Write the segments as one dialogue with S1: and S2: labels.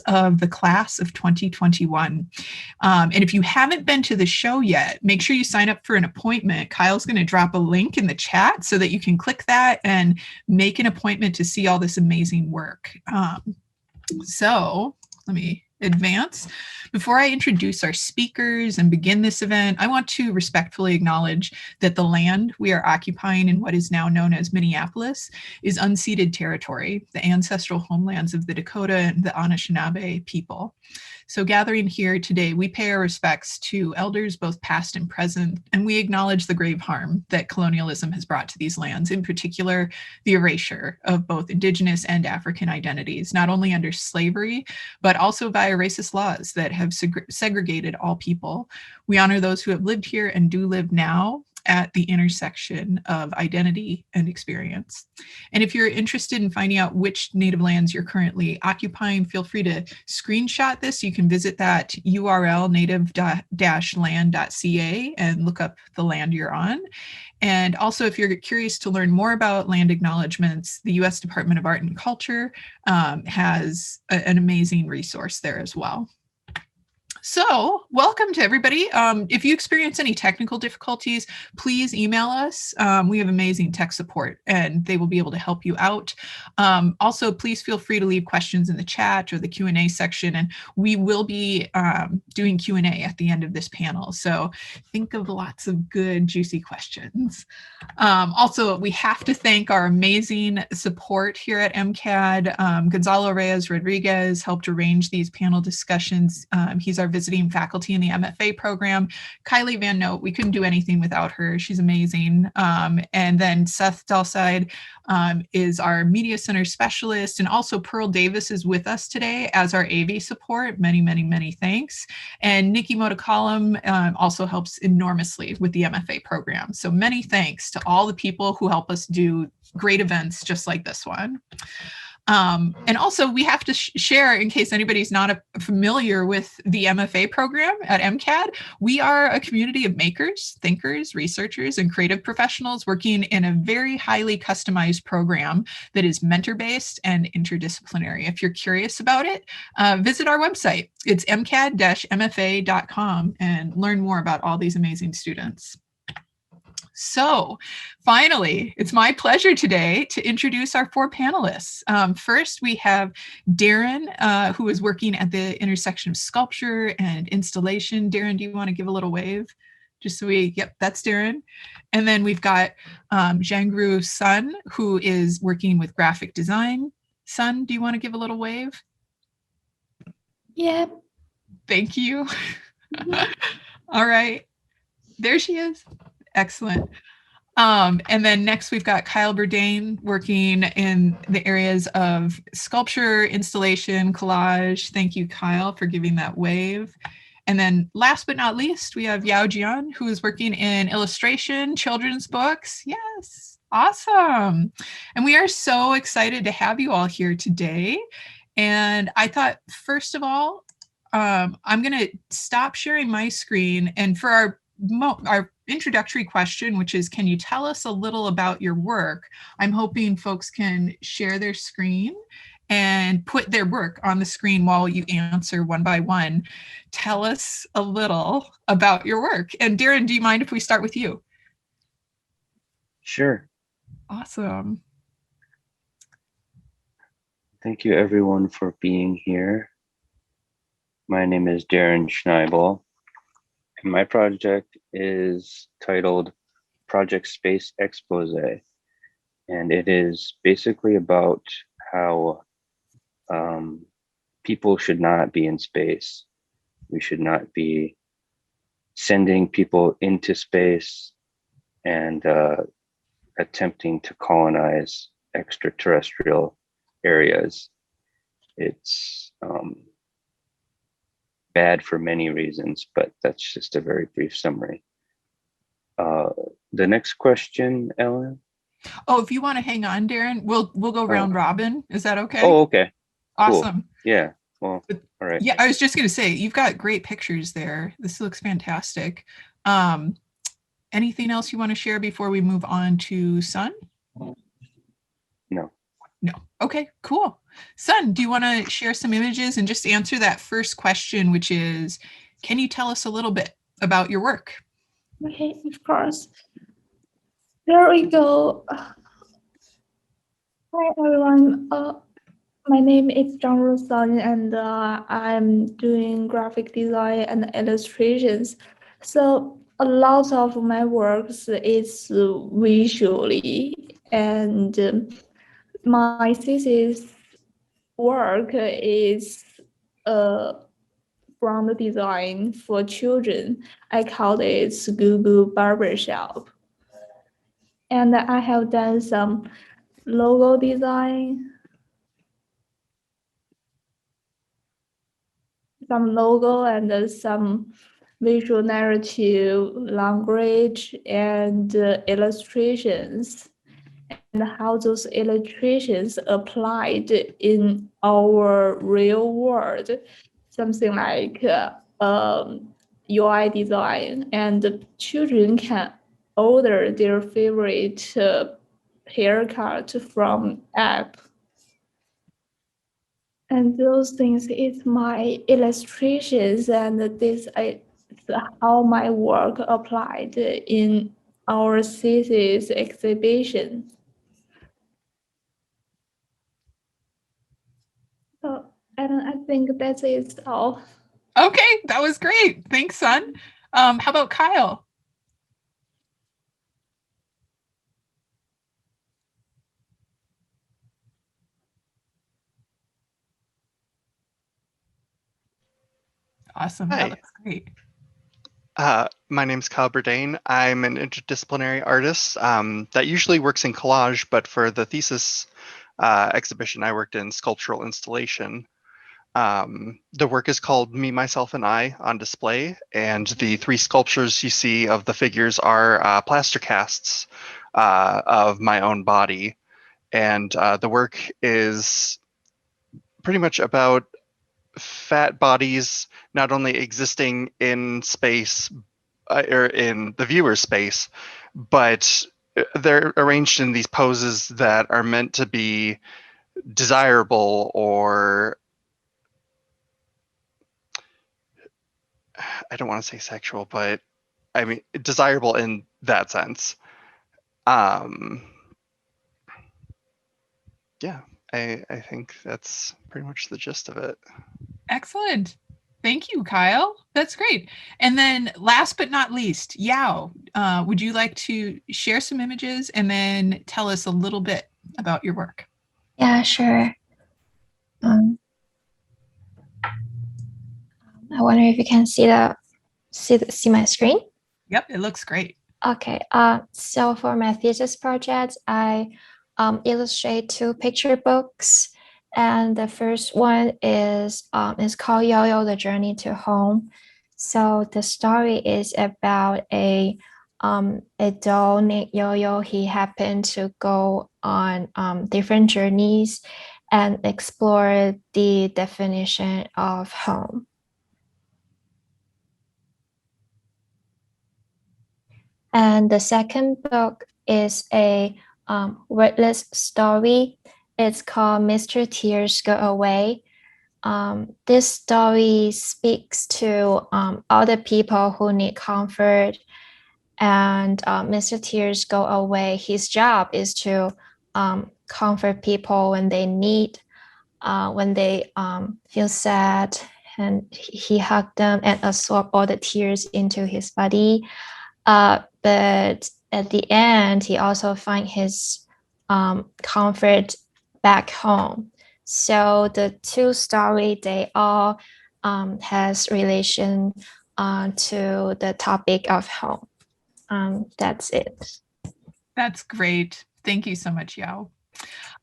S1: of the class of 2021. And if you haven't been to the show yet, make sure you sign up for an appointment. Kyle's going to drop a link in the chat so that you can click that and make an appointment to see all this amazing work. So let me advance. Before I introduce our speakers and begin this event, I want to respectfully acknowledge that the land we are occupying in what is now known as Minneapolis is unceded territory, the ancestral homelands of the Dakota and the Anishinaabe people. So gathering here today, we pay our respects to elders, both past and present, and we acknowledge the grave harm that colonialism has brought to these lands, in particular, the erasure of both Indigenous and African identities, not only under slavery, but also via racist laws that have segregated all people. We honor those who have lived here and do live now at the intersection of identity and experience. And if you're interested in finding out which native lands you're currently occupying, feel free to screenshot this. You can visit that URL, native-land.ca, and look up the land you're on. And also, if you're curious to learn more about land acknowledgements, the U.S. Department of Art and Culture has an amazing resource there as well. So welcome to everybody. If you experience any technical difficulties, please email us. We have amazing tech support and they will be able to help you out. Also, please feel free to leave questions in the chat or the Q&A section, and we will be doing Q&A at the end of this panel. So think of lots of good, juicy questions. Also, we have to thank our amazing support here at MCAD. Gonzalo Reyes Rodriguez helped arrange these panel discussions. He's our visiting faculty in the MFA program. Kylie Van Note, we couldn't do anything without her. She's amazing. And then Seth Dalside is our Media Center specialist, and also Pearl Davis is with us today as our AV support. Many, many, many thanks. And Nikki Motakalam also helps enormously with the MFA program. So many thanks to all the people who help us do great events just like this one. And also we have to share, in case anybody's not familiar with the MFA program at MCAD, we are a community of makers, thinkers, researchers, and creative professionals working in a very highly customized program that is mentor-based and interdisciplinary. If you're curious about it, visit our website. It's mcad-mfa.com and learn more about all these amazing students. So finally, it's my pleasure today to introduce our four panelists. First, we have Darren, who is working at the intersection of sculpture and installation. Darren, do you want to give a little wave? Just so we, yep, that's Darren. And then we've got Zhangruo Sun, who is working with graphic design. Sun, do you want to give a little wave?
S2: Yep.
S1: Thank you. All right, there she is. Excellent. And then next we've got Kyle Bredain working in the areas of sculpture, installation, collage. Thank you, Kyle, for giving that wave. And then last but not least, we have Yao Jian, who is working in illustration, children's books. Yes, awesome. And we are so excited to have you all here today. And I thought, first of all, I'm going to stop sharing my screen, and for our introductory question, which is, can you tell us a little about your work? I'm hoping folks can share their screen and put their work on the screen while you answer one by one. Tell us a little about your work. And Darren, do you mind if we start with you?
S3: Sure.
S1: Awesome.
S3: Thank you everyone for being here. My name is Darren Schneibel. And my project is titled Project Space Expose. And it is basically about how people should not be in space. We should not be sending people into space and attempting to colonize extraterrestrial areas. It's bad for many reasons, but that's just a very brief summary. The next question, Ellen?
S1: Oh, if you want to hang on, Darren, we'll go round robin. Is that okay?
S3: Oh, okay.
S1: Awesome.
S3: Cool. Yeah. Well, all right.
S1: Yeah, I was just going to say, you've got great pictures there. This looks fantastic. Anything else you want to share before we move on to Sun?
S3: No.
S1: No. Okay, cool. Sun, do you want to share some images and just answer that first question, which is, can you tell us a little bit about your work?
S2: Okay, of course. There we go. Hi, everyone. My name is Zhangruo Sun, and I'm doing graphic design and illustrations. So a lot of my works is visually, and my thesis work is from the design for children. I call it Google Barbershop. And I have done some logo design, some logo and some visual narrative language and illustrations, and how those illustrations applied in our real world, something like UI design, and children can order their favorite haircut from app. And those things is my illustrations, and this is how my work applied in our thesis exhibition. So, and I think that is all.
S1: Okay, that was great. Thanks, Sun. How about Kyle? Awesome.
S4: Hi.
S1: That looks great.
S4: My name's Kyle Bredain. I'm an interdisciplinary artist that usually works in collage, but for the thesis exhibition, I worked in sculptural installation. The work is called Me, Myself, and I on display, and the 3 sculptures you see of the figures are plaster casts of my own body. And the work is pretty much about fat bodies not only existing in space or in the viewer's space, but they're arranged in these poses that are meant to be desirable, or I don't want to say sexual, but I mean desirable in that sense. Yeah, I think that's pretty much the gist of it.
S1: Excellent. Thank you, Kyle. That's great. And then last but not least, Yao, would you like to share some images and then tell us a little bit about your work?
S5: Yeah, sure. I wonder if you can see my screen.
S1: Yep, it looks great.
S5: Okay. So for my thesis project, I illustrate 2 picture books, and the first one is called Yo-Yo: The Journey to Home. So the story is about a doll named Yo-Yo. He happened to go on different journeys and explore the definition of home. And the second book is a wordless story. It's called Mr. Tears Go Away. This story speaks to all the people who need comfort, and Mr. Tears Go Away. His job is to comfort people when they need, when they feel sad, and he hugged them and absorbed all the tears into his body. But at the end, he also finds his comfort back home. So the 2 stories, they all has relation to the topic of home. That's it.
S1: That's great. Thank you so much, Yao.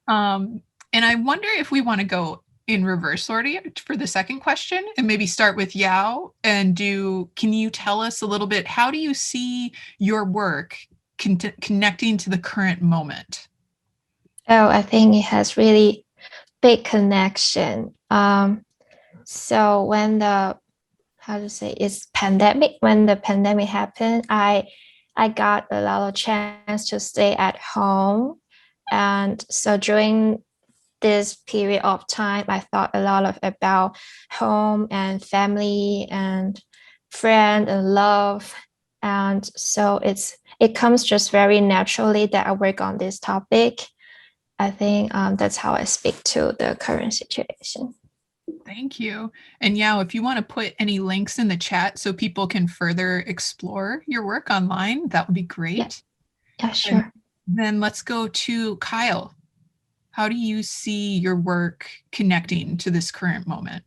S1: And I wonder if we want to go in reverse order for the second question and maybe start with Yao and can you tell us a little bit, how do you see your work connecting to the current moment?
S5: Oh, I think it has really big connection. So when when the pandemic happened, I got a lot of chance to stay at home. And so during this period of time, I thought a lot about home and family and friend and love. And so it comes just very naturally that I work on this topic. I think that's how I speak to the current situation.
S1: Thank you. And Yao, if you want to put any links in the chat so people can further explore your work online, that would be great.
S5: Yeah, sure.
S1: And then let's go to Kyle. How do you see your work connecting to this current moment?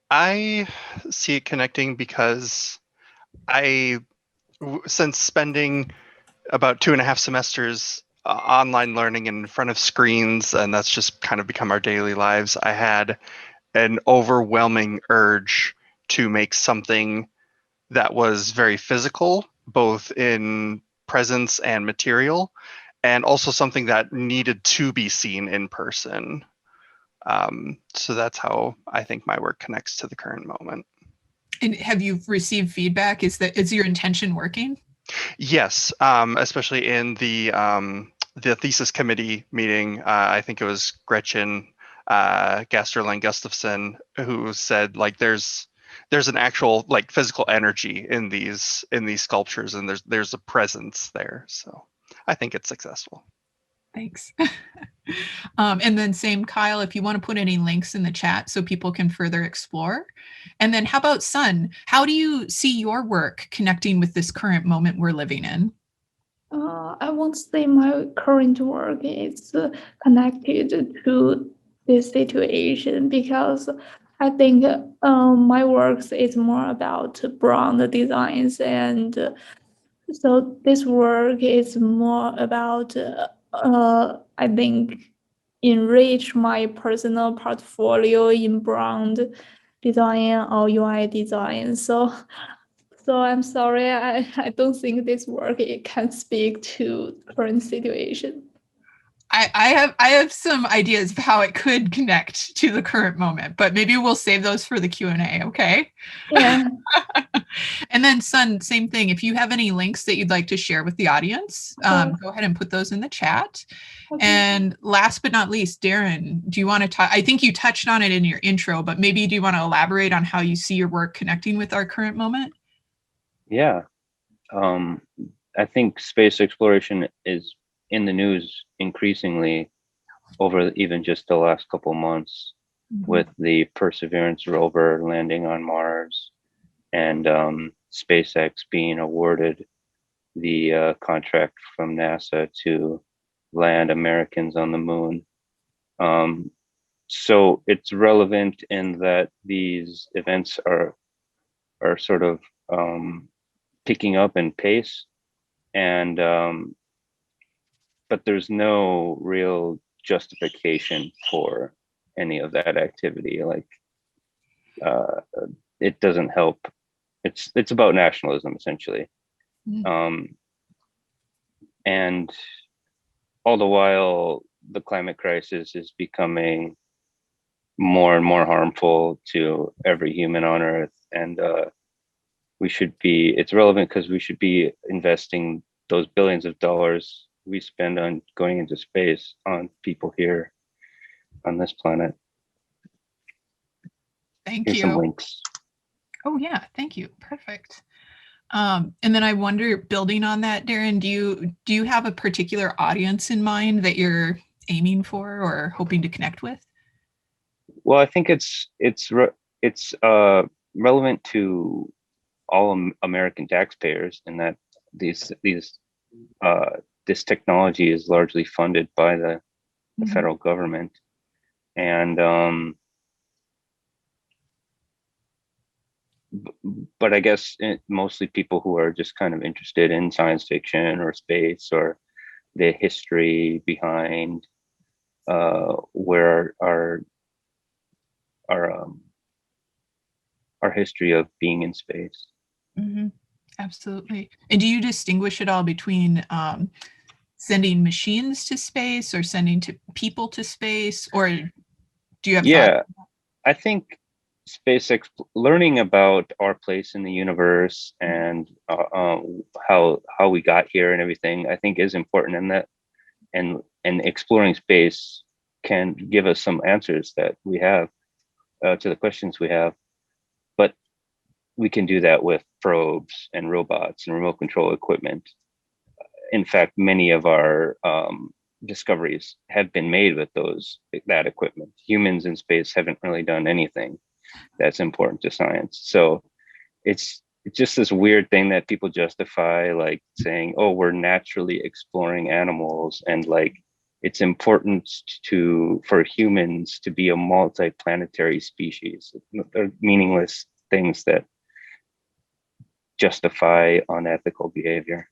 S4: I see it connecting because since spending about 2.5 semesters online learning in front of screens, and that's just kind of become our daily lives, I had an overwhelming urge to make something that was very physical, both in presence and material, and also something that needed to be seen in person. So that's how I think my work connects to the current moment.
S1: And have you received feedback? Is your intention working?
S4: Yes, especially in the thesis committee meeting. I think it was Gretchen Gasterling Gustafson who said like there's an actual like physical energy in these sculptures, and there's a presence there. So I think it's successful.
S1: Thanks. And then same, Kyle, if you want to put any links in the chat so people can further explore. And then how about Sun? How do you see your work connecting with this current moment we're living in?
S2: I won't say my current work is connected to this situation because I think my work is more about brand designs, and so this work is more about I think enrich my personal portfolio in brand design or UI design. So I'm sorry, I don't think this work it can speak to current situation.
S1: I have some ideas of how it could connect to the current moment, but maybe we'll save those for the Q&A, okay?
S2: Yeah.
S1: And then Sun, same thing. If you have any links that you'd like to share with the audience, go ahead and put those in the chat.
S2: Okay.
S1: And last but not least, Darren, do you want to talk? I think you touched on it in your intro, but maybe do you want to elaborate on how you see your work connecting with our current moment?
S3: Yeah. I think space exploration is in the news increasingly over even just the last couple months, with the Perseverance rover landing on Mars and SpaceX being awarded the contract from NASA to land Americans on the moon. So it's relevant in that these events are sort of picking up in pace, and but there's no real justification for any of that activity. Like it doesn't help. It's about nationalism essentially. And all the while the climate crisis is becoming more and more harmful to every human on Earth, and it's relevant because we should be investing those billions of dollars we spend on going into space on people here on this planet.
S1: Thank
S3: Here's
S1: you.
S3: some links.
S1: Oh yeah, thank you. Perfect. And then I wonder, building on that, Darren, do you have a particular audience in mind that you're aiming for or hoping to connect with?
S3: Well, I think it's relevant to all American taxpayers, in that this technology is largely funded by the federal government, and but I guess mostly people who are just kind of interested in science fiction or space or the history behind where our history of being in space.
S1: Absolutely. And do you distinguish at all between sending machines to space or sending people to space, or do you have thoughts?
S3: I think learning about our place in the universe and how we got here and everything, I think is important in that. and exploring space can give us some answers that we have to the questions we have. But we can do that with probes and robots and remote control equipment. In fact, many of our discoveries have been made with that equipment. Humans in space haven't really done anything that's important to science. So it's just this weird thing that people justify, like saying, oh, we're naturally exploring animals, and like it's important for humans to be a multi-planetary species. They're meaningless things that justify unethical behavior.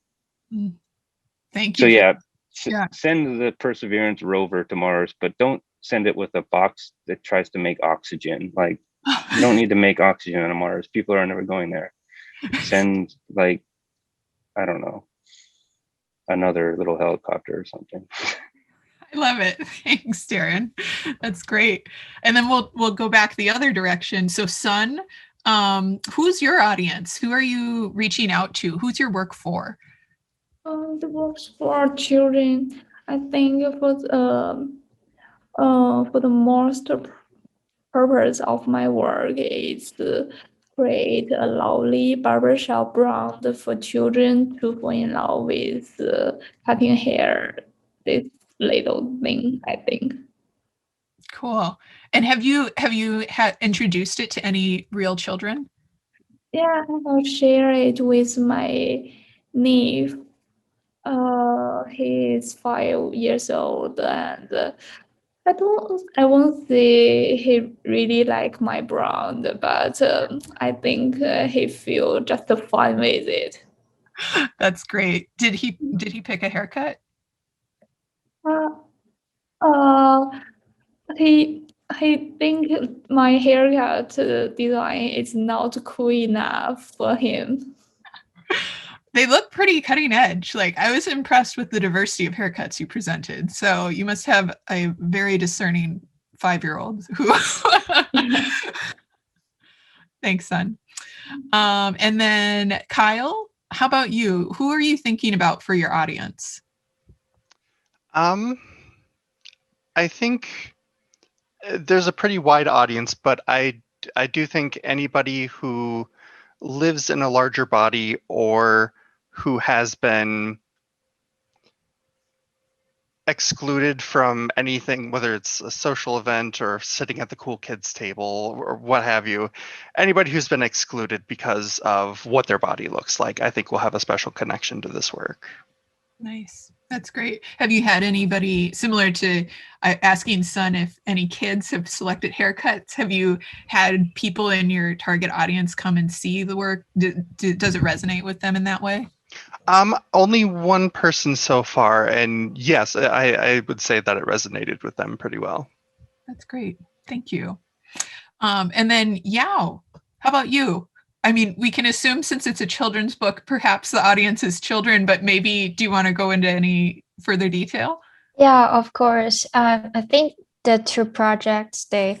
S1: Thank you.
S3: So yeah, send the Perseverance rover to Mars, but don't send it with a box that tries to make oxygen. Like, you don't need to make oxygen on Mars. People are never going there. Send, like, I don't know, another little helicopter or something.
S1: I love it. Thanks, Darren. That's great. And then we'll go back the other direction. So Sun, who's your audience? Who are you reaching out to? Who's your work for?
S2: The works for children. I think for the most purpose of my work is to create a lovely barbershop brand for children to fall in love with cutting hair. This little thing, I think.
S1: Cool. And have you introduced it to any real children?
S2: Yeah, I'll share it with my niece. He's 5 years old, and I won't say he really like my brand, but I think he feel just fine with it.
S1: That's great. Did he pick a haircut?
S2: He think my haircut design is not cool enough for him.
S1: They look pretty cutting edge. Like, I was impressed with the diversity of haircuts you presented. So you must have a very discerning 5-year-old who Thanks, Sun. And then Kyle, how about you? Who are you thinking about for your audience?
S4: I think there's a pretty wide audience, but I do think anybody who lives in a larger body or who has been excluded from anything, whether it's a social event or sitting at the cool kids table or what have you, anybody who's been excluded because of what their body looks like, I think will have a special connection to this work.
S1: Nice. That's great. Have you had anybody similar to asking Sun if any kids have selected haircuts? Have you had people in your target audience come and see the work? Does it resonate with them in that way?
S4: Only one person so far, and yes, I would say that it resonated with them pretty well.
S1: That's great. Thank you. And then Yao, how about you? I mean, we can assume since it's a children's book, perhaps the audience is children, but maybe do you want to go into any further detail?
S5: Yeah, of course. I think the two projects, they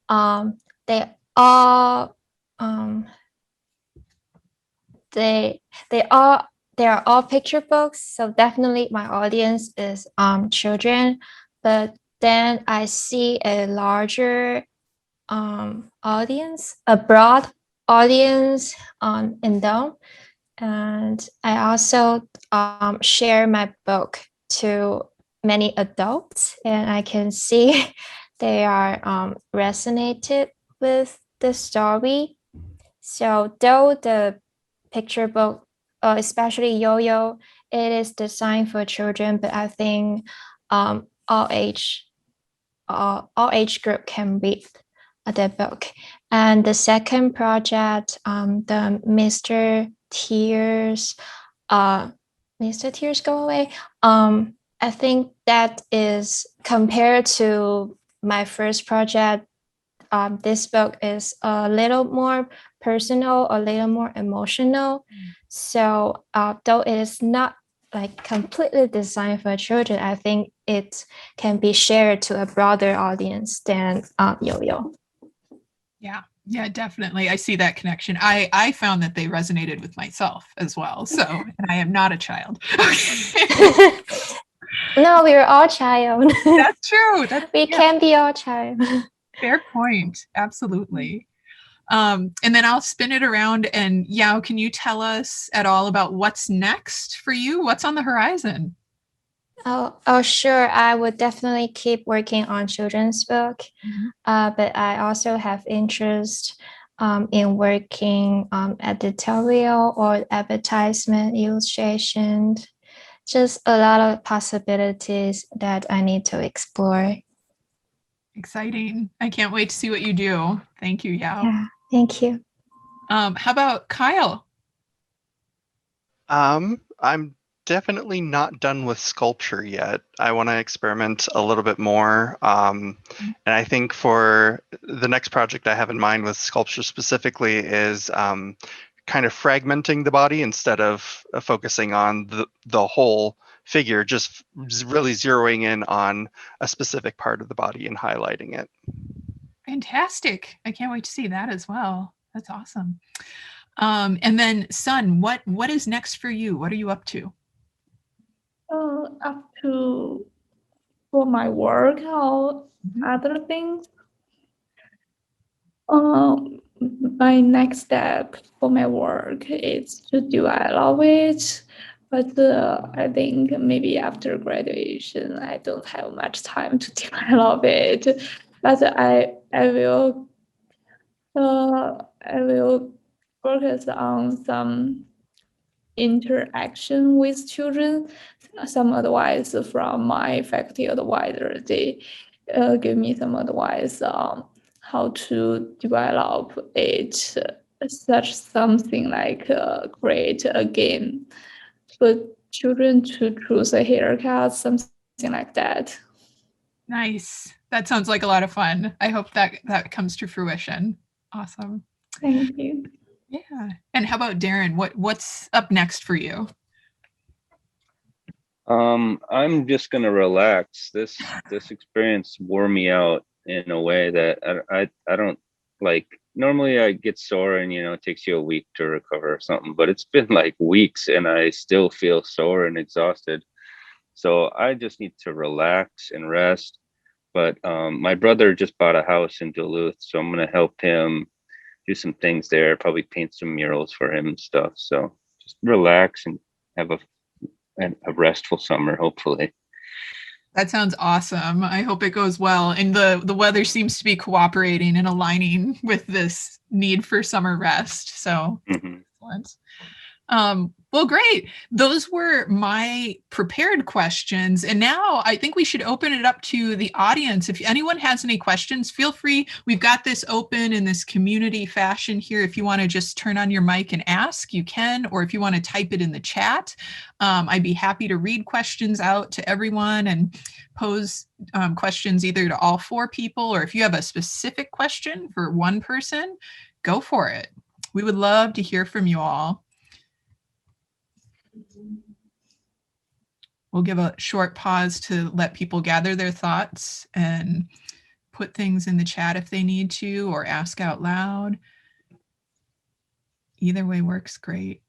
S5: are all picture books, so definitely my audience is children, but then I see a larger audience, a broad audience in them, and I also share my book to many adults, and I can see they are resonated with the story. So though the picture book, especially Yo-Yo, it is designed for children, but I think all age group can read the book. And the second project, the Mr. Tears Go Away, I think that is, compared to my first project, this book is a little more personal, a little more emotional. So though it is not like completely designed for children, I think it can be shared to a broader audience than Yo-Yo.
S1: Yeah, definitely. I see that connection. I found that they resonated with myself as well. So, and I am not a child.
S5: No, we're all child.
S1: That's true.
S5: We can be all child.
S1: Fair point. Absolutely. And then I'll spin it around, and Yao, can you tell us at all about what's next for you? What's on the horizon?
S5: Oh, sure. I would definitely keep working on children's book, but I also have interest in working editorial or advertisement illustration. Just a lot of possibilities that I need to explore.
S1: Exciting. I can't wait to see what you do. Thank you, Yao.
S5: Yeah, thank you.
S1: How about Kyle?
S4: I'm definitely not done with sculpture yet. I want to experiment a little bit more. And I think for the next project I have in mind with sculpture specifically is kind of fragmenting the body instead of focusing on the whole figure, just really zeroing in on a specific part of the body and highlighting it.
S1: Fantastic. I can't wait to see that as well. That's awesome. And then Sun, what is next for you? What are you up to?
S2: Up to for my work or other things. My next step for my work is to develop it, but I think maybe after graduation I don't have much time to develop it. But I will focus on some interaction with children. Some advice from my faculty advisor. They give me some advice on how to develop it, such something like create a game for children to choose a haircut, something like that.
S1: Nice. That sounds like a lot of fun. I hope that comes to fruition. Awesome.
S2: Thank you.
S1: Yeah. And how about Darren? What's up next for you?
S3: I'm just gonna relax. This experience wore me out in a way that I don't like. Normally I get sore and it takes you a week to recover or something, but it's been like weeks and I still feel sore and exhausted. So I just need to relax and rest. But my brother just bought a house in Duluth, so I'm gonna help him do some things there, probably paint some murals for him and stuff. So just relax and have a restful summer, hopefully.
S1: That sounds awesome. I hope it goes well. And the weather seems to be cooperating and aligning with this need for summer rest. So excellent. Well, great. Those were my prepared questions. And now I think we should open it up to the audience. If anyone has any questions, feel free. We've got this open in this community fashion here. If you want to just turn on your mic and ask, you can, or if you want to type it in the chat, I'd be happy to read questions out to everyone and pose questions either to all four people, or if you have a specific question for one person, go for it. We would love to hear from you all. We'll give a short pause to let people gather their thoughts and put things in the chat if they need to, or ask out loud. Either way works great.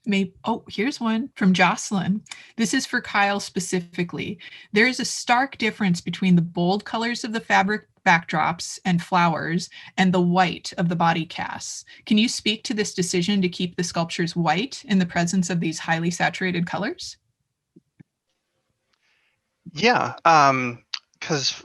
S1: Maybe, oh, here's one from Jocelyn. This is for Kyle specifically. There is a stark difference between the bold colors of the fabric backdrops and flowers and the white of the body casts. Can you speak to this decision to keep the sculptures white in the presence of these highly saturated colors?
S4: Yeah, because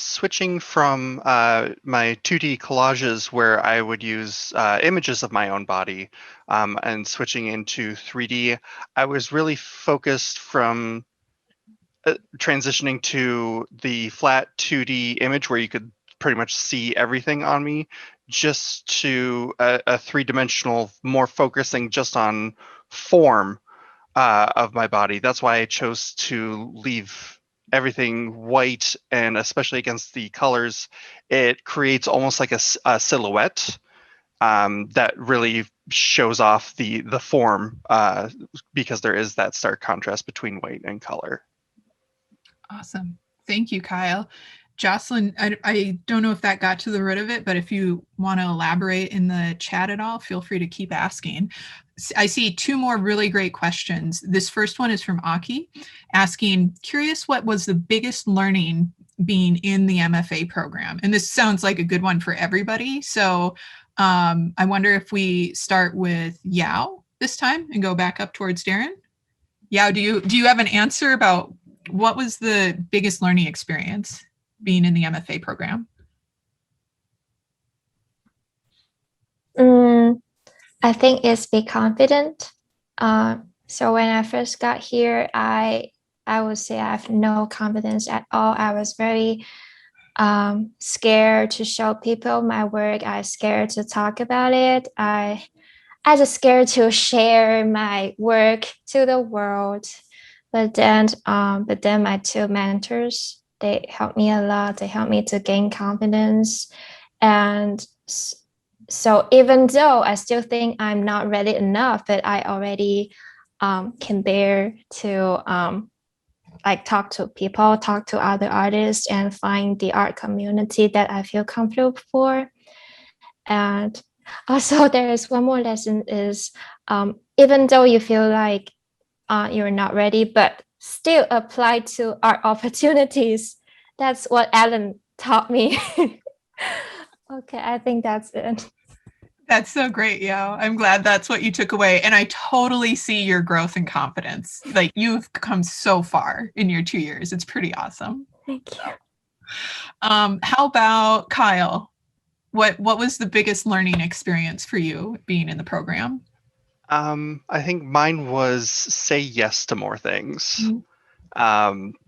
S4: switching from my 2D collages where I would use images of my own body and switching into 3D, I was really focused from transitioning to the flat 2D image where you could pretty much see everything on me, just to a three-dimensional, more focusing just on form of my body. That's why I chose to leave everything white, and especially against the colors, it creates almost like a silhouette that really shows off the form because there is that stark contrast between white and color.
S1: Awesome. Thank you, Kyle. Jocelyn, I don't know if that got to the root of it, but if you want to elaborate in the chat at all, feel free to keep asking. I see two more really great questions. This first one is from Aki, asking, curious what was the biggest learning being in the MFA program? And this sounds like a good one for everybody. So I wonder if we start with Yao this time and go back up towards Darren. Yao, do you have an answer about what was the biggest learning experience being in the MFA program?
S5: I think it's be confident. So when I first got here, I would say I have no confidence at all. I was very scared to show people my work. I was scared to talk about it. I just scared to share my work to the world. But then my two mentors, they helped me a lot. They helped me to gain confidence. And so even though I still think I'm not ready enough, but I already can bear to like talk to people, talk to other artists, and find the art community that I feel comfortable for. And also there is one more lesson is even though you feel like you're not ready, but still apply to art opportunities. That's what Alan taught me. Okay, I think that's it.
S1: That's so great, Yao. I'm glad that's what you took away. And I totally see your growth and confidence. Like you've come so far in your 2 years. It's pretty awesome.
S5: Thank you.
S1: How about Kyle? What was the biggest learning experience for you being in the program?
S4: I think mine was say yes to more things.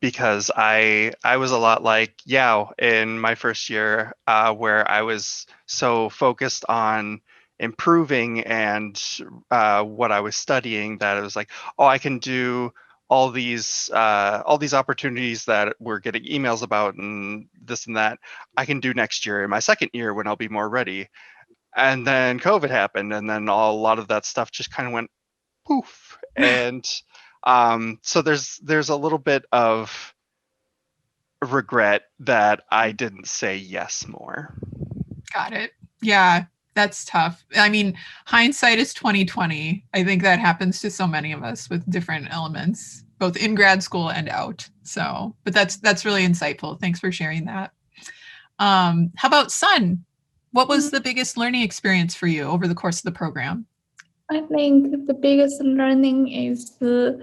S4: Because I was a lot like Yao in my first year, where I was so focused on improving and what I was studying that it was like, oh, I can do all these opportunities that we're getting emails about and this and that. I can do next year in my second year when I'll be more ready. And then COVID happened, and then a lot of that stuff just kind of went poof. And so there's a little bit of regret that I didn't say yes more.
S1: Got it. Yeah, that's tough. I mean, hindsight is 2020. I think that happens to so many of us with different elements, both in grad school and out. So, but that's really insightful. Thanks for sharing that. How about Sun? What was the biggest learning experience for you over the course of the program?
S2: I think the biggest learning is have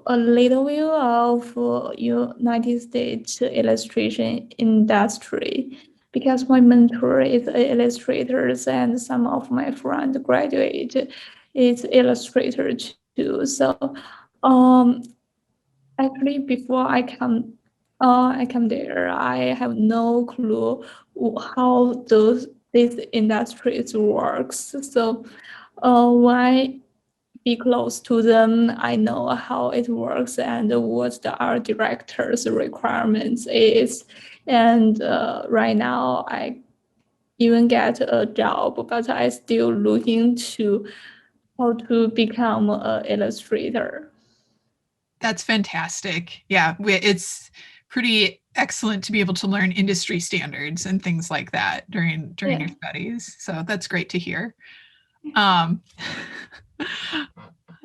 S2: a little view of United States illustration industry, because my mentor is an illustrator and some of my friends graduate is illustrator too. So actually before I come there, I have no clue how these industries works. So when I be close to them, I know how it works and what the art director's requirements is. And right now I even get a job, but I still looking to how to become an illustrator.
S1: That's fantastic. Yeah, it's pretty excellent to be able to learn industry standards and things like that during your studies. So that's great to hear. Hi,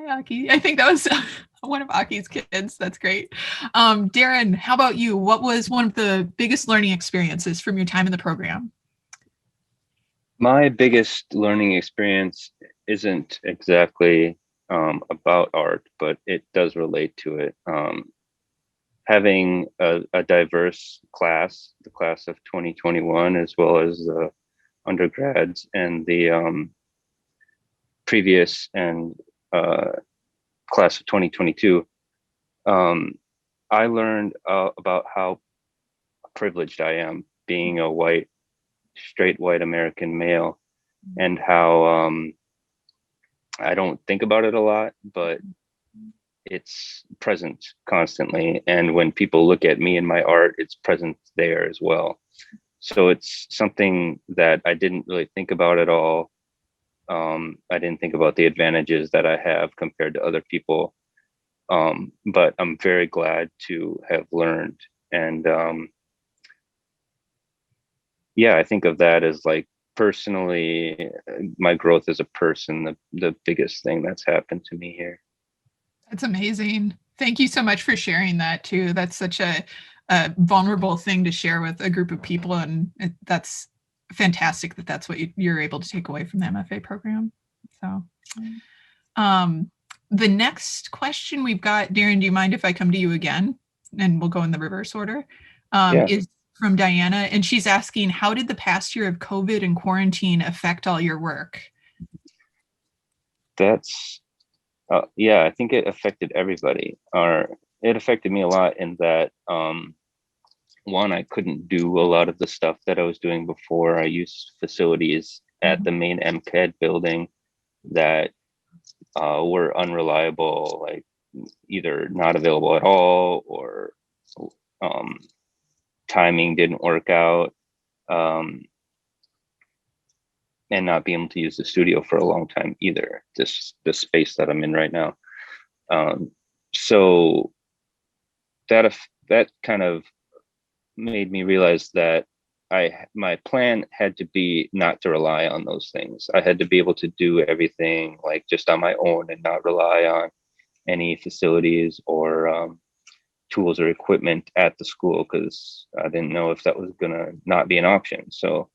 S1: Aki. I think that was one of Aki's kids. That's great. Darren, how about you? What was one of the biggest learning experiences from your time in the program?
S3: My biggest learning experience isn't exactly about art, but it does relate to it. Having a diverse class, the class of 2021, as well as the undergrads and the previous and class of 2022, I learned about how privileged I am being a straight white American male, and how I don't think about it a lot, but it's present constantly. And when people look at me and my art, it's present there as well. So it's something that I didn't really think about at all. I didn't think about the advantages that I have compared to other people. But I'm very glad to have learned And yeah, I think of that as like personally, my growth as a person, the biggest thing that's happened to me here.
S1: That's amazing. Thank you so much for sharing that too. That's such a vulnerable thing to share with a group of people, and that's fantastic that that's what you're able to take away from the MFA program. So, the next question we've got, Darren, do you mind if I come to you again? And we'll go in the reverse order.
S3: Yeah.
S1: Is from Diana, and she's asking, how did the past year of COVID and quarantine affect all your work?
S3: That's, yeah, I think it affected everybody. It affected me a lot in that, one, I couldn't do a lot of the stuff that I was doing before. I used facilities at the main MCAD building that were unreliable, like either not available at all, or timing didn't work out, and not being able to use the studio for a long time either, this space that I'm in right now. So that kind of made me realize that my plan had to be not to rely on those things. I had to be able to do everything like just on my own and not rely on any facilities or tools or equipment at the school, because I didn't know if that was gonna not be an option. So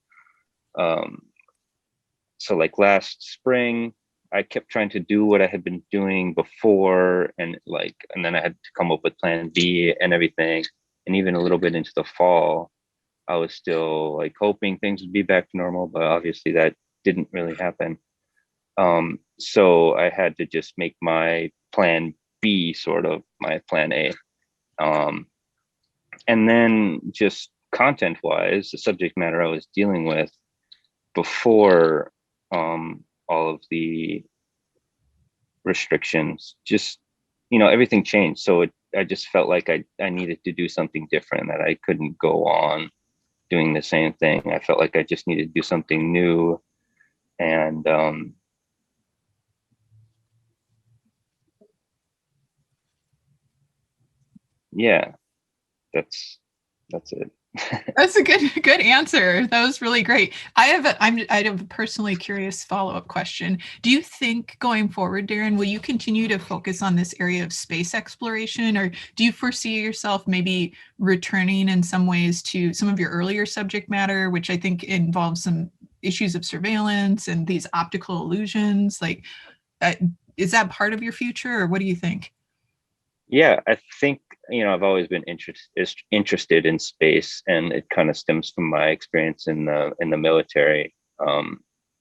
S3: so like last spring, I kept trying to do what I had been doing before, and then I had to come up with plan B and everything. And even a little bit into the fall, I was still like hoping things would be back to normal, but obviously that didn't really happen. So I had to just make my plan B sort of my plan A. And then just content wise, the subject matter I was dealing with before all of the restrictions, just, everything changed. So I just felt like I needed to do something different, that I couldn't go on doing the same thing. I felt like I just needed to do something new. And yeah, that's it.
S1: That's a good answer. That was really great. I have a personally curious follow-up question. Do you think going forward, Darren, will you continue to focus on this area of space exploration, or do you foresee yourself maybe returning in some ways to some of your earlier subject matter, which I think involves some issues of surveillance and these optical illusions? Like, is that part of your future, or what do you think?
S3: Yeah, I think, I've always been interested in space, and it kind of stems from my experience in the military,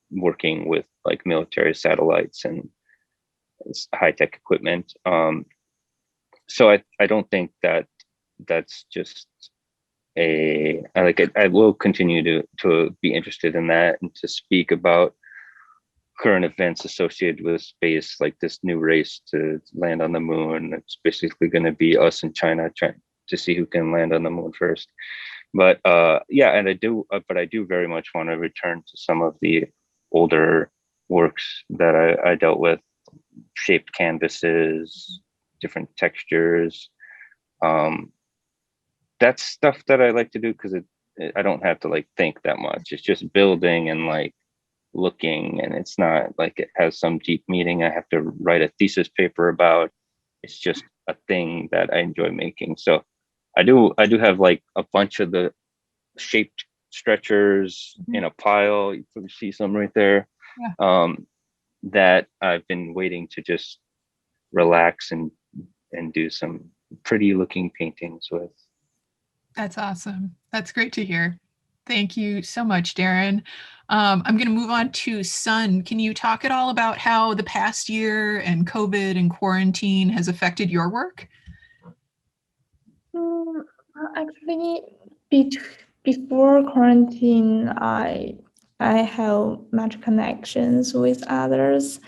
S3: working with like military satellites and high-tech equipment. So I don't think that's just I will continue to be interested in that and to speak about current events associated with space, like this new race to land on the moon. It's basically going to be us and China trying to see who can land on the moon first. But yeah, and I do very much want to return to some of the older works that I dealt with, shaped canvases, different textures. That's stuff that I like to do because I don't have to like think that much. It's just building and like looking, and it's not like it has some deep meaning I have to write a thesis paper about. It's just a thing that I enjoy making. So I do have like a bunch of the shaped stretchers in a pile. You can see some right there. Yeah. That I've been waiting to just relax and do some pretty looking paintings with.
S1: That's awesome. That's great to hear. Thank you so much, Darren. I'm going to move on to Sun. Can you talk at all about how the past year and COVID and quarantine has affected your work?
S2: Actually, before quarantine, I have much connections with others,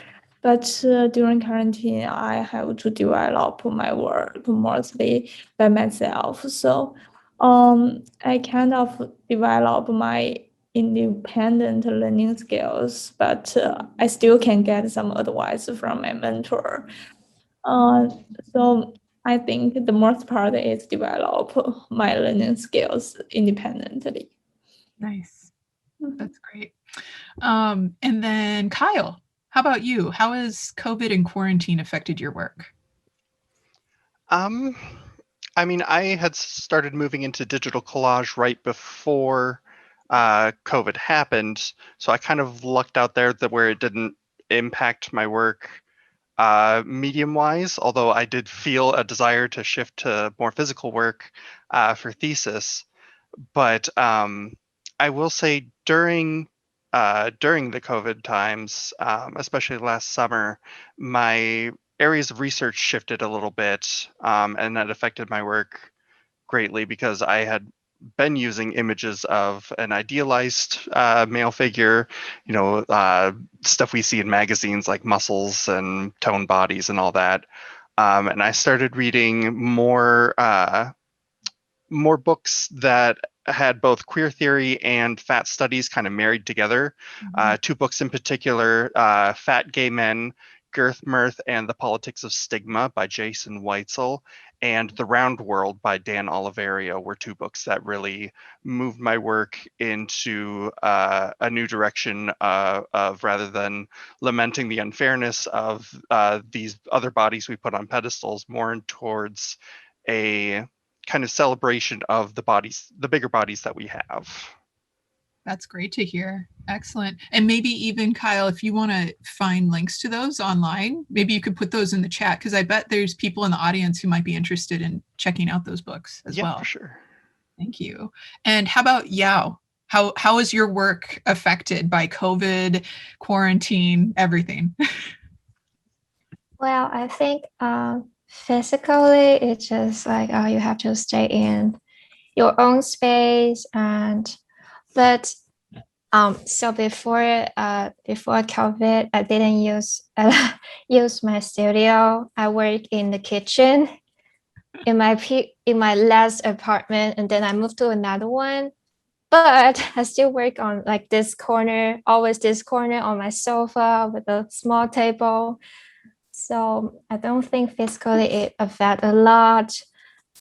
S2: but during quarantine, I have to develop my work mostly by myself. So I kind of develop my independent learning skills, but I still can get some advice from my mentor. So I think the most part is develop my learning skills independently.
S1: Nice.
S2: Mhm.
S1: That's great. And then Kyle, how about you? How has COVID and quarantine affected your work?
S4: I mean, I had started moving into digital collage right before COVID happened, so I kind of lucked out there that where it didn't impact my work medium-wise, although I did feel a desire to shift to more physical work for thesis. But I will say during the COVID times, especially last summer, my areas of research shifted a little bit, and that affected my work greatly because I had been using images of an idealized male figure, stuff we see in magazines like muscles and toned bodies and all that. And I started reading more books that had both queer theory and fat studies kind of married together. Two books in particular, Fat Gay Men, Girth, Mirth, and the Politics of Stigma by Jason Weitzel, and The Round World by Dan Oliverio were two books that really moved my work into a new direction of rather than lamenting the unfairness of these other bodies we put on pedestals, more towards a kind of celebration of the bigger bodies that we have.
S1: That's great to hear. Excellent. And maybe even Kyle, if you want to find links to those online, maybe you could put those in the chat because I bet there's people in the audience who might be interested in checking out those books as well.
S4: Yeah, for sure.
S1: Thank you. And how about Yao? How is your work affected by COVID, quarantine, everything?
S5: Well, I think physically, it's just like you have to stay in your own space, but so before COVID, I didn't use my studio. I work in the kitchen in my last apartment, and then I moved to another one. But I still work on like this corner, always this corner on my sofa with a small table. So I don't think physically it affect a lot.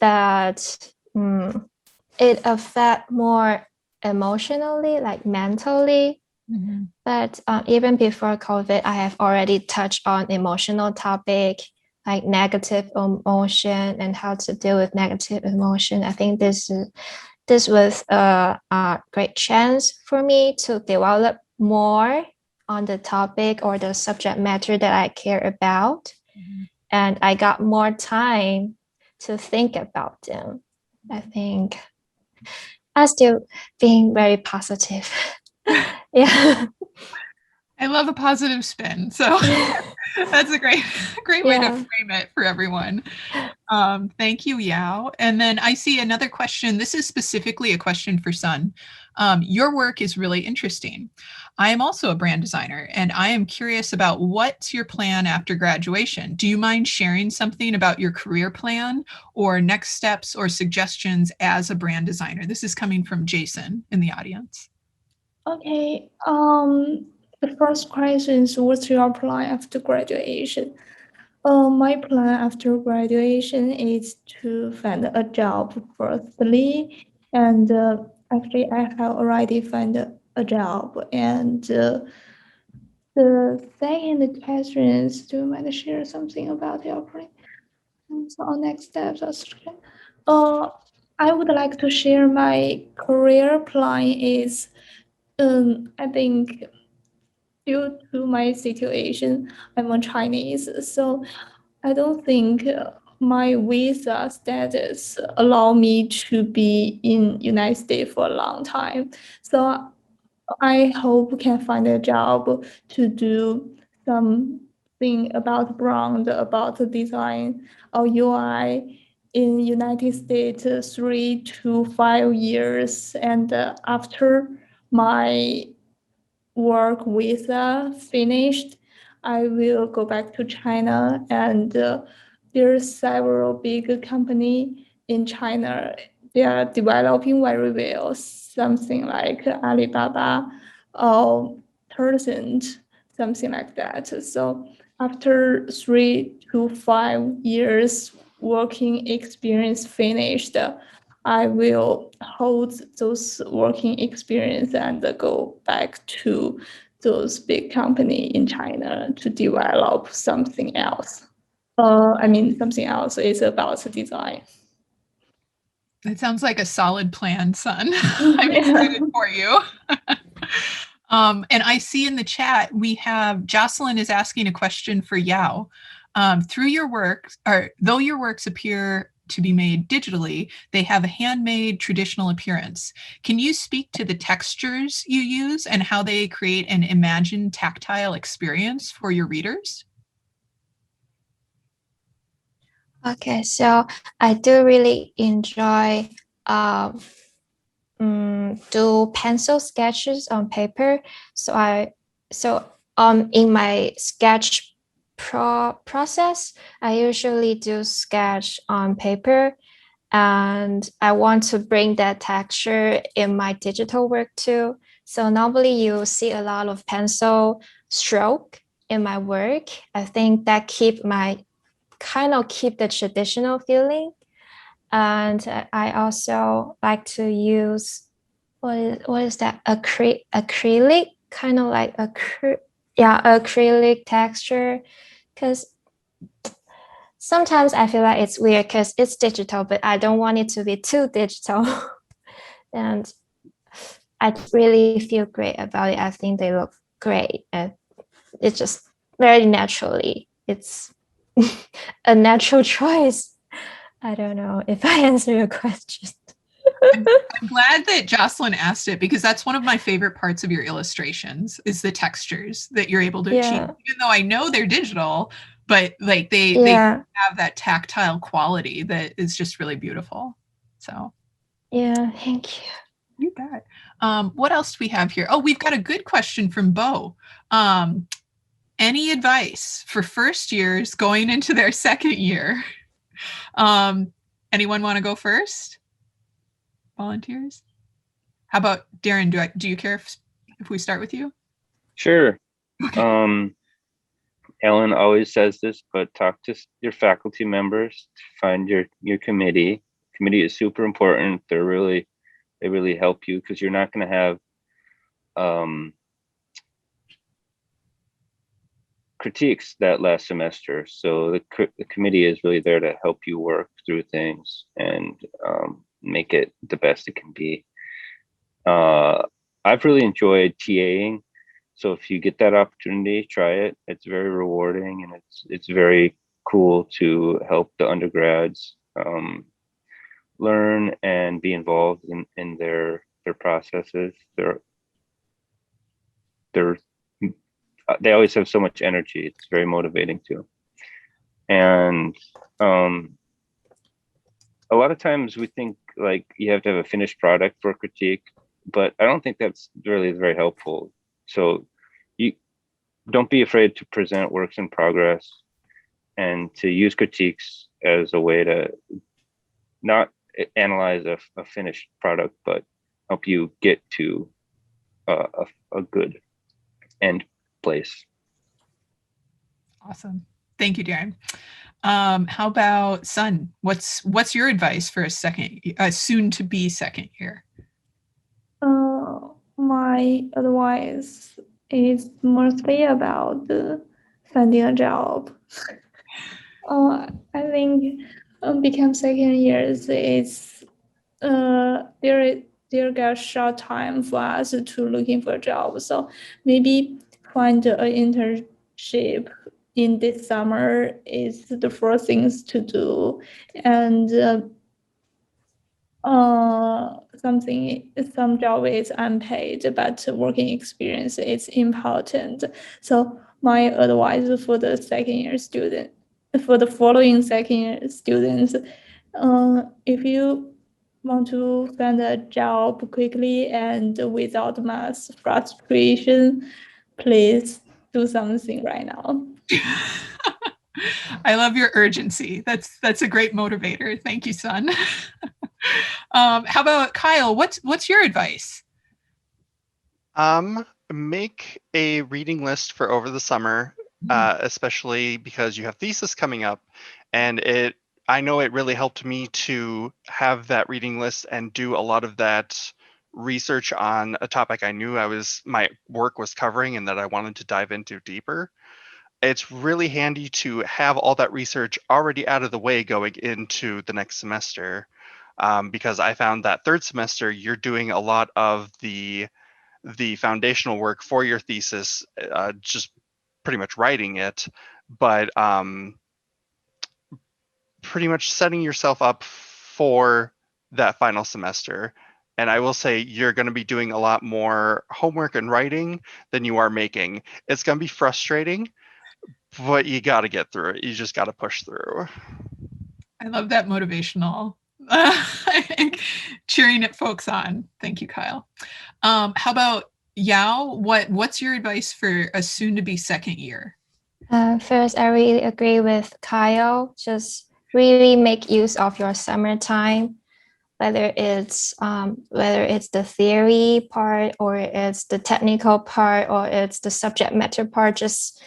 S5: That it affect more emotionally, like mentally. But even before COVID, I have already touched on emotional topic like negative emotion and how to deal with negative emotion. I think this was a great chance for me to develop more on the topic or the subject matter that I care about. And I got more time to think about them. I think I'm still being very positive. Yeah.
S1: I love a positive spin. So that's a great way to frame it for everyone. Thank you, Yao. And then I see another question. This is specifically a question for Sun. Your work is really interesting. I am also a brand designer, and I am curious about what's your plan after graduation. Do you mind sharing something about your career plan or next steps or suggestions as a brand designer? This is coming from Jason in the audience.
S2: Okay. The first question is, what's your plan after graduation? My plan after graduation is to find a job firstly, and actually I have already found a job. And the second question is, do you mind to share something about your plan? So our next steps are I would like to share my career plan is I think due to my situation, I'm a Chinese, so I don't think my visa status allow me to be in United States for a long time. So I hope can find a job to do something about brand, about design or UI in United States 3 to 5 years, and after my work visa finished, I will go back to China, and there are several big company in China. They are developing very well, something like Alibaba or Tencent, something like that. So after 3 to 5 years working experience finished, I will hold those working experience and go back to those big company in China to develop something else. Something else is about design.
S1: That sounds like a solid plan, son. I'm excited for you. And I see in the chat, we have Jocelyn is asking a question for Yao. Through your work, or though your works appear to be made digitally, they have a handmade traditional appearance. Can you speak to the textures you use and how they create an imagined tactile experience for your readers?
S5: Okay, so I do really enjoy do pencil sketches on paper. So in my sketch process, I usually do sketch on paper, and I want to bring that texture in my digital work too. So normally you see a lot of pencil stroke in my work. I think that keep the traditional feeling. And I also like to use what is that, acrylic, kind of like acrylic texture, because sometimes I feel like it's weird because it's digital, but I don't want it to be too digital. And I really feel great about it. I think they look great, and it's just very naturally. It's a natural choice. I don't know if I answer your question.
S1: I'm glad that Jocelyn asked it, because that's one of my favorite parts of your illustrations is the textures that you're able to achieve, even though I know they're digital, but like they have that tactile quality that is just really beautiful. So
S5: yeah, thank you.
S1: You bet. What else do we have here? Oh, we've got a good question from Bo. Any advice for first years going into their second year? Anyone want to go first? Volunteers? How about Darren? Do you care if we start with you?
S3: Sure. Ellen always says this, but talk to your faculty members, find your committee. Committee is super important. They really help you, because you're not going to have critiques that last semester. So the committee is really there to help you work through things and make it the best it can be. I've really enjoyed TAing. So if you get that opportunity, try it. It's very rewarding, and it's very cool to help the undergrads learn and be involved in their processes. They always have so much energy. It's very motivating too. And a lot of times we think like you have to have a finished product for critique, but I don't think that's really very helpful. So you don't be afraid to present works in progress and to use critiques as a way to not analyze a finished product, but help you get to a good end place.
S1: Awesome. Thank you, Darren. How about Sun? What's your advice for a soon to be second year?
S2: My advice is mostly about finding a job. I think become second years is there got short time for us to looking for a job. So maybe find an internship in this summer is the first things to do, and some job is unpaid, but working experience is important. So my advice for the second year student, for the following second year students, if you want to find a job quickly and without much frustration, please do something right now.
S1: I love your urgency. That's a great motivator. Thank you, Sun. How about Kyle? What's your advice?
S4: Make a reading list for over the summer, especially because you have thesis coming up, and it I know it really helped me to have that reading list and do a lot of that research on a topic I knew my work was covering and that I wanted to dive into deeper. It's really handy to have all that research already out of the way going into the next semester, because I found that third semester you're doing a lot of the foundational work for your thesis, just pretty much writing it, but pretty much setting yourself up for that final semester. And I will say you're going to be doing a lot more homework and writing than you are making. It's going to be frustrating, but you got to get through it. You just got to push through.
S1: I love that motivational cheering at folks on. Thank you, Kyle. How about Yao? What's your advice for a soon-to-be second year?
S5: First, I really agree with Kyle. Just really make use of your summertime, whether it's the theory part or it's the technical part or it's the subject matter part. Just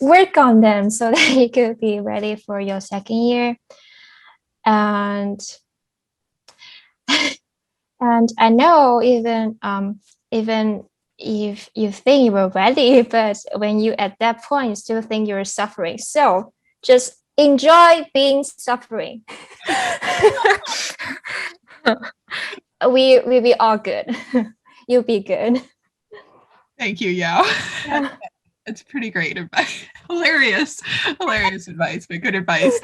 S5: work on them so that you could be ready for your second year. And I know even if you think you were ready, but when you at that point you still think you're suffering. So just enjoy being suffering. we be all good. You'll be good.
S1: Thank you, Yao. It's pretty great advice. Hilarious advice, but good advice.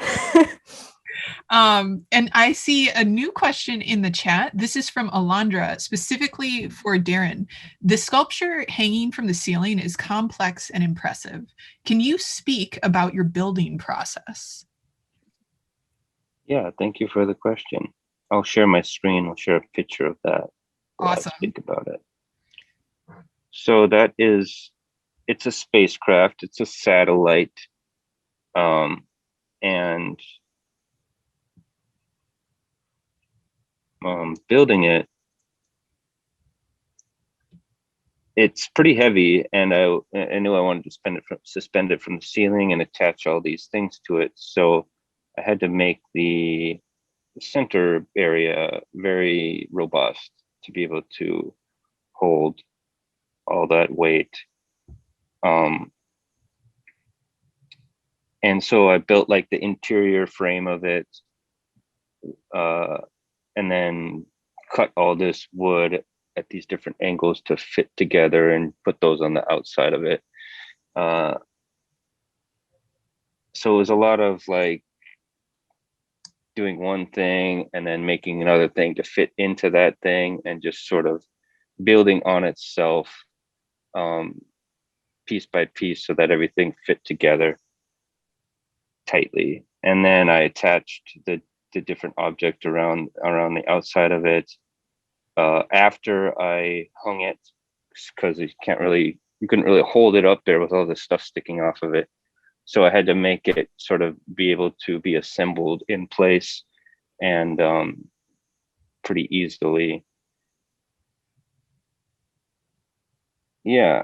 S1: And I see a new question in the chat. This is from Alondra, specifically for Darren. The sculpture hanging from the ceiling is complex and impressive. Can you speak about your building process?
S3: Yeah, thank you for the question. I'll share my screen. I'll share a picture of that.
S1: Awesome.
S3: Think about it. So it's a spacecraft. It's a satellite. And building it, it's pretty heavy, and I knew I wanted to suspend it from the ceiling and attach all these things to it. So I had to make the center area very robust to be able to hold all that weight. And so I built like the interior frame of it, and then cut all this wood at these different angles to fit together and put those on the outside of it. So it was a lot of like doing one thing and then making another thing to fit into that thing and just sort of building on itself piece by piece so that everything fit together tightly. And then I attached the different object around the outside of it after I hung it, because you couldn't really hold it up there with all this stuff sticking off of it. So I had to make it sort of be able to be assembled in place and pretty easily. Yeah.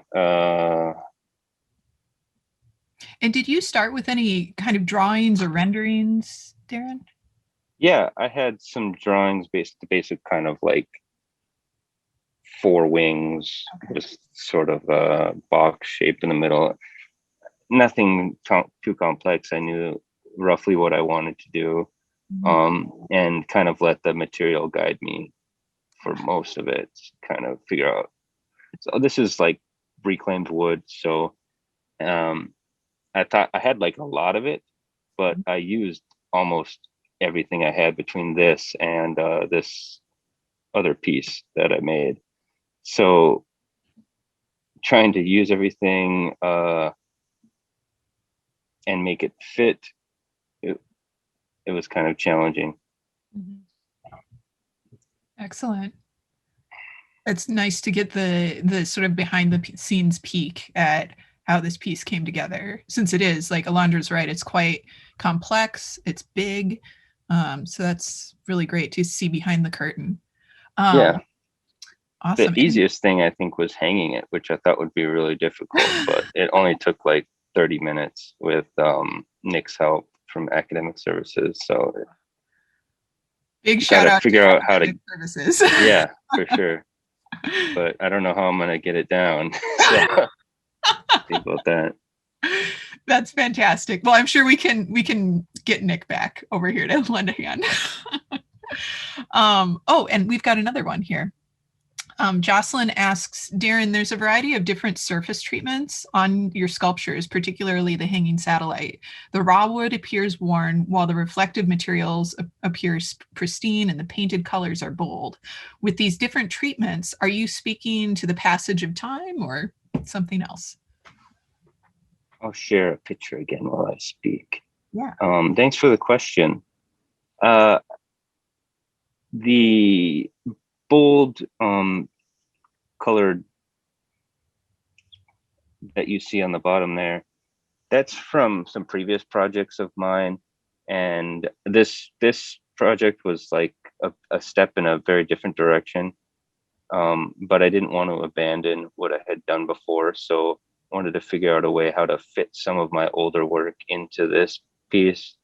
S1: And did you start with any kind of drawings or renderings, Darren?
S3: Yeah, I had some drawings the basic kind of like 4 wings, just sort of a box shaped in the middle. Nothing too complex. I knew roughly what I wanted to do, and kind of let the material guide me for most of it, kind of figure out. So this is like reclaimed wood. So I thought I had like a lot of it, but I used almost everything I had between this and this other piece that I made. So trying to use everything and make it fit, it was kind of challenging.
S1: Excellent. It's nice to get the sort of behind the scenes peek at how this piece came together, since it is, like Alondra's right, it's quite complex, it's big. So that's really great to see behind the curtain.
S3: Yeah.
S1: Awesome.
S3: The easiest thing I think was hanging it, which I thought would be really difficult, but it only took like 30 minutes with Nick's help. from academic services. So
S1: big shout out
S3: figure
S1: to
S3: out how to
S1: academic services.
S3: yeah, for sure. But I don't know how I'm gonna get it down. So see about that.
S1: That's fantastic. Well, I'm sure we can get Nick back over here to lend a hand. Oh, and we've got another one here. Jocelyn asks, Darren, there's a variety of different surface treatments on your sculptures, particularly the hanging satellite. The raw wood appears worn while the reflective materials appear pristine and the painted colors are bold. With these different treatments, are you speaking to the passage of time or something else?
S3: I'll share a picture again while I speak.
S1: Yeah.
S3: Thanks for the question. The bold colored that you see on the bottom there, that's from some previous projects of mine. And this project was like a step in a very different direction. But I didn't want to abandon what I had done before. So I wanted to figure out a way how to fit some of my older work into this piece.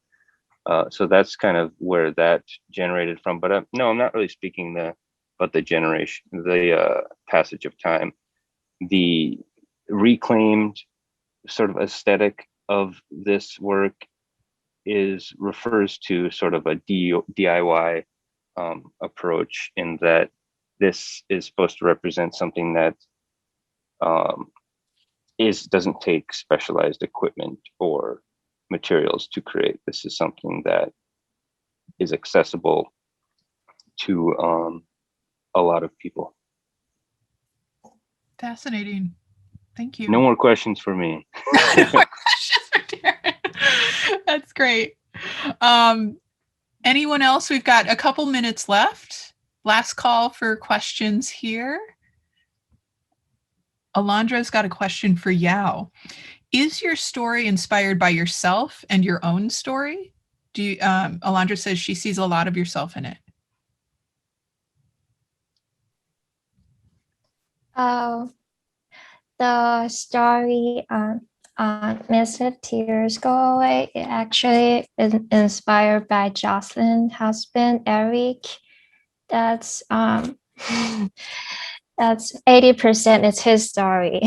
S3: So that's kind of where that generated from. But no, I'm not really speaking about the passage of time. The reclaimed sort of aesthetic of this work refers to sort of a DIY approach, in that this is supposed to represent something that doesn't take specialized equipment or materials to create. This is something that is accessible to a lot of people.
S1: Fascinating. Thank you.
S3: No more questions for me.
S1: No more questions for Darren. That's great. Anyone else? We've got a couple minutes left. Last call for questions here. Alondra's got a question for Yao. Is your story inspired by yourself and your own story? Alondra says she sees a lot of yourself in it.
S5: The story Mr. Tears Go Away, it actually is inspired by Jocelyn's husband, Eric. That's 80% is his story.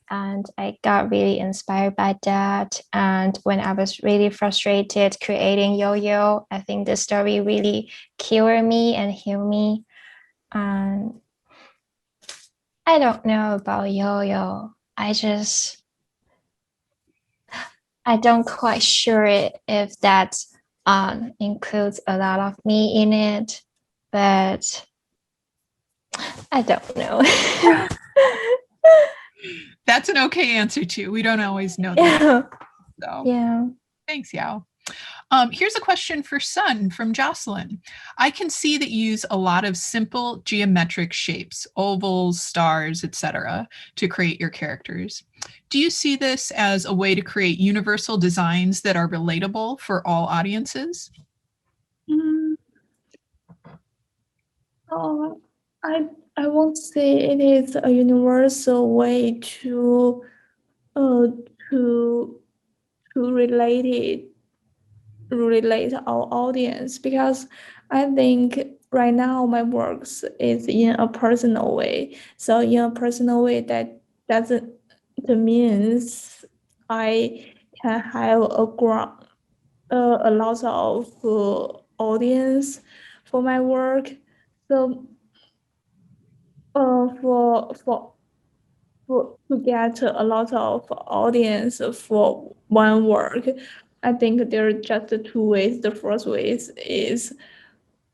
S5: And I got really inspired by that. And when I was really frustrated creating Yo-Yo, I think the story really cured me and healed me. And I don't know about Yo-Yo. I don't quite sure if that includes a lot of me in it, but I don't know.
S1: That's an okay answer too. We don't always know that. So.
S5: Yeah.
S1: Thanks, Yao. Here's a question for Sun from Jocelyn. I can see that you use a lot of simple geometric shapes, ovals, stars, etc., to create your characters. Do you see this as a way to create universal designs that are relatable for all audiences?
S2: I won't say it is a universal way to relate our audience, because I think right now my works is in a personal way. So in a personal way, that means I can have a lot of audience for my work. So to get a lot of audience for one work, I think there are just two ways. The first way is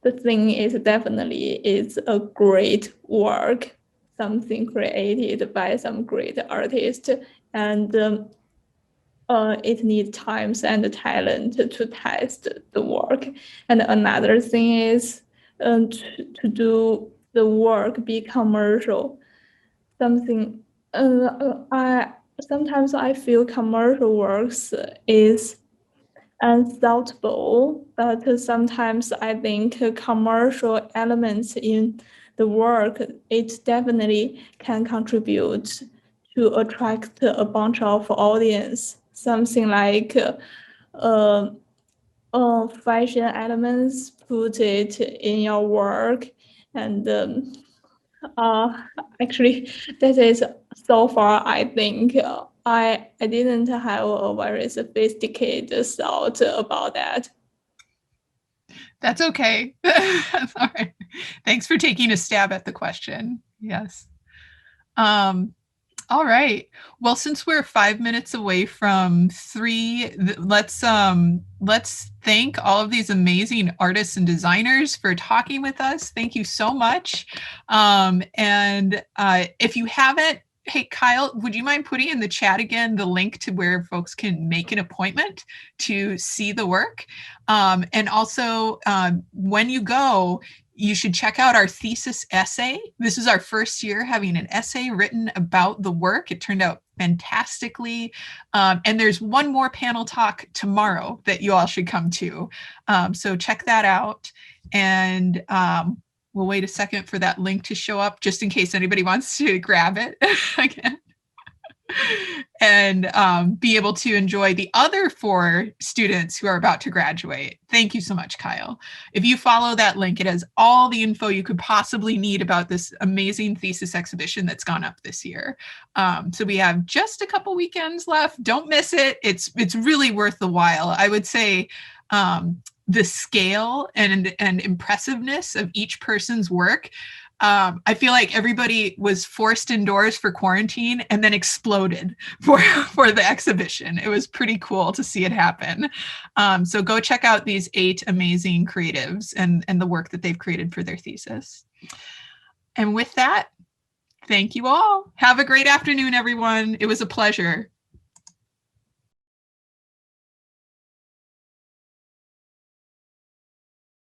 S2: the thing is definitely is a great work, something created by some great artist, and it needs time and talent to test the work. And another thing is to do the work be commercial. Sometimes I feel commercial works is unthoughtful, but sometimes I think commercial elements in the work, it definitely can contribute to attract a bunch of audience. Something like fashion elements, put it in your work, and actually, that is so far. I think I didn't have a very sophisticated thought about that.
S1: That's okay. That's all right. Thanks for taking a stab at the question. Yes. All right. Well, since we're 5 minutes away from 3, let's thank all of these amazing artists and designers for talking with us. Thank you so much. And if you haven't, hey, Kyle, would you mind putting in the chat again the link to where folks can make an appointment to see the work? And also, when you go, you should check out our thesis essay. This is our first year having an essay written about the work. It turned out fantastically. And there's one more panel talk tomorrow that you all should come to. So check that out. And we'll wait a second for that link to show up just in case anybody wants to grab it again. And be able to enjoy the other 4 students who are about to graduate. Thank you so much, Kyle. If you follow that link, it has all the info you could possibly need about this amazing thesis exhibition that's gone up this year. So we have just a couple weekends left. Don't miss it. It's really worth the while. I would say the scale and impressiveness of each person's work. I feel like everybody was forced indoors for quarantine and then exploded for the exhibition. It was pretty cool to see it happen. So go check out these 8 amazing creatives and the work that they've created for their thesis. And with that, thank you all. Have a great afternoon, everyone. It was a pleasure.